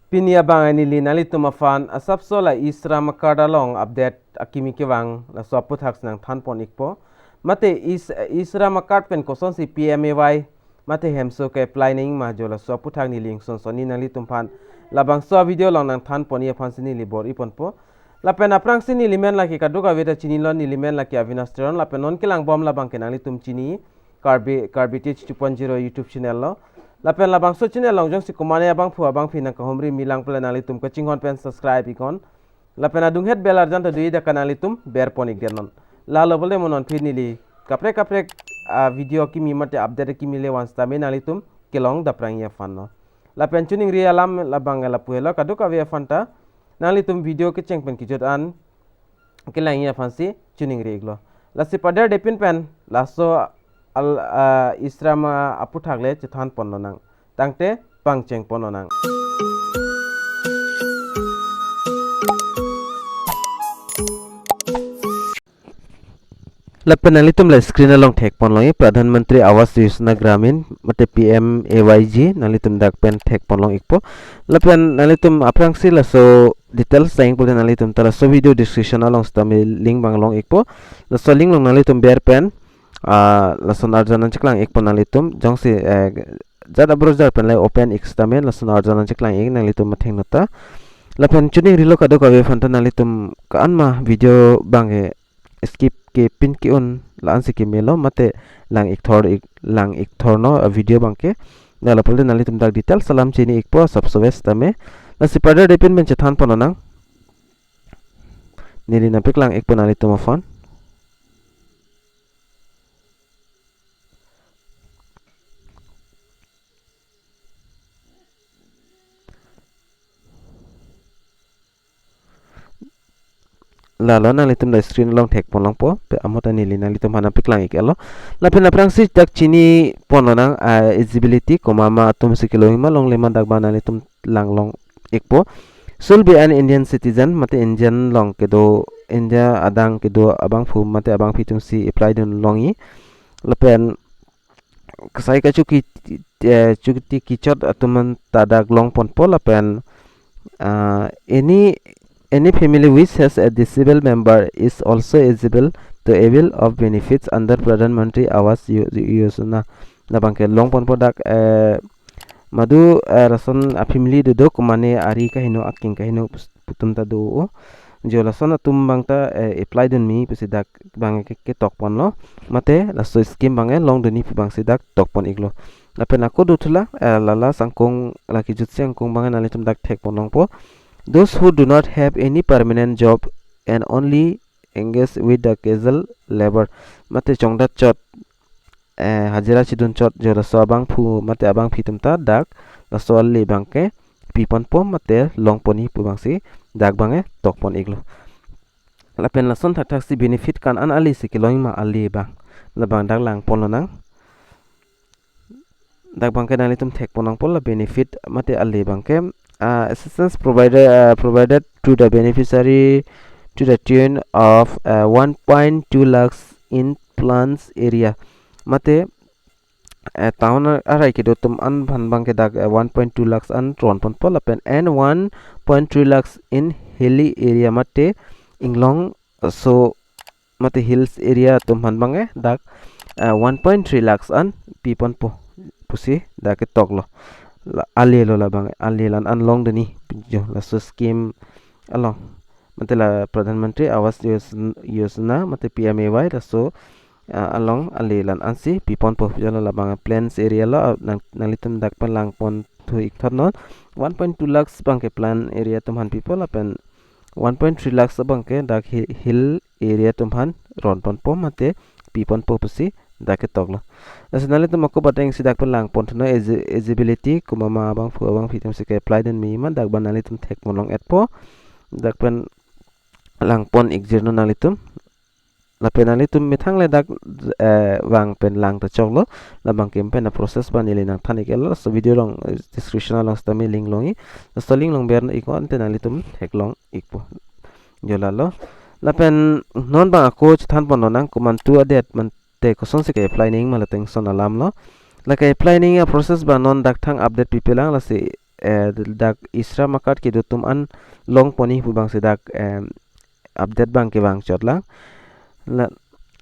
Pinia bang ani linali tumafan asap sola E-Sharm kardalong update akimi kewang la so APHUTHAK nang than pon ikpo mate E-Sharm card pen koson si PMAY mate hemso ke planning ma jola so APHUTHAK ni link son soni nali tumpan labangso video long nang than pon ye fansini libor ipon po la pen aprang sini limen la ki kaduka veta chini lon ni limen la ki avinasteron la pen non kilang bom la bang kenali tum chini Carbitich 2.0 YouTube channel lo lapen labang so channel long jong si kumane abang phu abang phi na kahomri milang plan ali tum coaching hon pen subscribe ikon lapen adung het bel arjan ta dui da kanali tum ber ponik denon la lo bole monon phi nili kapre video ki mi mate update ki mile wan sta men ali tum kelong da prang ya fan no lapen tuning ri alam labang la puelo kadu ka ve fanta nali tum video ki cheng pen ki jot an kelang ya fansi tuning ri iglo la si pader depin pen la so E-Sharm APHUTHAK le chithan ponno nang tangte pangcheng ponno nang lapenali tum la screen along thek ponlong Pradhan Mantri Awas Yojana Gramin mate PMAY nali tum dak pen thek ponlong ikpo lapen nali tum aprang si la so details saying pul nali tum tala so video description along stami link banglong ikpo la so link long nali tum ber pen lason arjanan chiklang ek ponali tum jongsi jada browser pen lai open xtamen lason arjanan chiklang ek nali tum matheng nata lapen chuni rilo kado ka ve fanta nali tum ka anma video bange skip ke pin ki un la ansi ke melo mate lang ek thor no video bangke nala pol nali tum dak detail salam chini ek po subswes tame la sipada depin men chethan ponanang nili na piklang ek ponali tum phone lalo nang litum da screen long thek pon long po pe amota ni lina litum hana piklang ikelo la pe na prang si tak chini pon nang eligibility komama tum sikilo hima long lema dak bana litum lang long ikpo should be an Indian citizen mate Indian long kedo India adang kedo abang fu mate abang fitum si apply don longi la pen kasai ka chuki kichot atuman tadak long pon po la pen any family which has a disabled member is also eligible to avail of benefits under Pradhan Mantri Awas Yojana. Nabangke long pon podak madu rason a family do kumane ari ka hino aking ka hino putum ta do jo lason tum bangta apply den mi pesidak bang ke tok pon lo mate laso scheme bange long deni bang sidak tok pon iglo lapen aku dutula lala sangkong laki jut sangkong bange nali tum dak thek pon long po those who do not have any permanent job and only engage with the casual labor mate chongdat chot hajira chidun chot jora so abang phu mate abang phitum ta dak la so le bangke pipon pom mate long poni pu bangsi dak bange tok pon iglo la pen la son thak si benefit kan an ali sikiloi ma ali bang la bang dak lang pon nang dak bangke nali tum thek ponang pol la benefit mate ali bangke assistance provided to the beneficiary to the tune of 1.2 lakhs in plans area mate town arai ke dotum an bhan bang ke dak 1.2 lakhs an tron pon pol pen and 1.3 lakhs in hilly area mate inglong so mate hills area tum han bange dak 1.3 lakhs an pipon po pusi dak toklo ali lo la bang ali lan an long deni jo la so scheme along mate la Pradhan Mantri Awas Yojana mate PMAY la so along ali lan ansi pipon po jo la bang plans area la nang litum dak pan lang pon thu ik thot non 1.2 lakhs bang ke plan area tum han people apen 1.3 lakhs bang ke dak hill area tum han ron pon po mate pipon po pusi dak toklo nasional itu mako bateng sidak pelang pontono eligibility kumama abang fu abang fitum sike apply den mi man dak banali tum thek molong etpo dak pen lang pon exerno nalitum la penali tum mithang le dak wang pen lang ta choklo la bang kem pen na process banili nang thanik elo so video long description long stami link longi so link long ber iko ante nalitum thek long ikpo jolalo la pen non bang ako than pon nang kumantu adet man te koson se ke apply ning malateng son alam lo la ke apply ning a process ba non dak thang update people lang la se dak E-Sharm akat ki tum an long poni bu bang se dak update bang ke bang chotlang la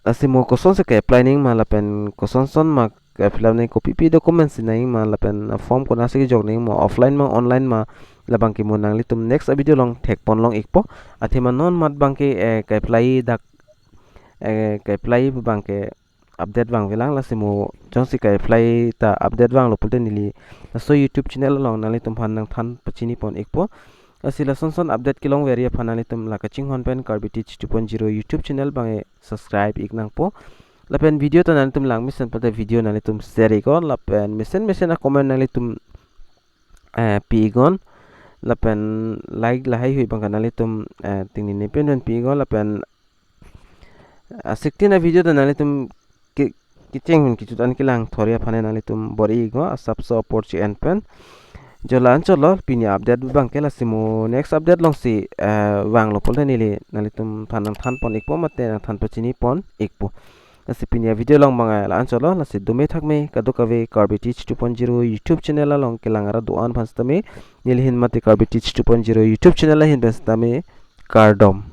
asimo koson se ke planning ma la pen koson son ma fill up nei copy p documents nei ma la pen form ko na se jog nei ma offline ma online ma la bang ki mo nang li tum next video long thek pon long ikpo athima non mat bang ke apply dak ke apply bang ke update bang velang la simo jongsi ka apply ta update bang lo pulte nili so YouTube channel long nali tum phan nang than pachini pon ikpo asila son update kilong veria phanali tum la kaching hon pen karbitich 2.0 YouTube channel bang subscribe ik nang po la pen video to nali tum lang mission pata video nali tum share ko la pen mission a comment nali tum pi gon la pen like la hai hui bang nali tum tingni ne pen pi gon la pen 16 video to nali tum kicheng hun kichut an kilang thoria phane nali tum bori go sub support chi en pen jolan cholo pini update bang kela simo next update long si wang lo polta nili nali tum than pon ikpo mate than pachini pon ikpo asi pini video long manga la an cholo la si dume thakme kadokave karbitich 2.0 YouTube channel la long kilang ara duan phanstame nil hin mate karbitich 2.0 YouTube channel la hin bestame kardom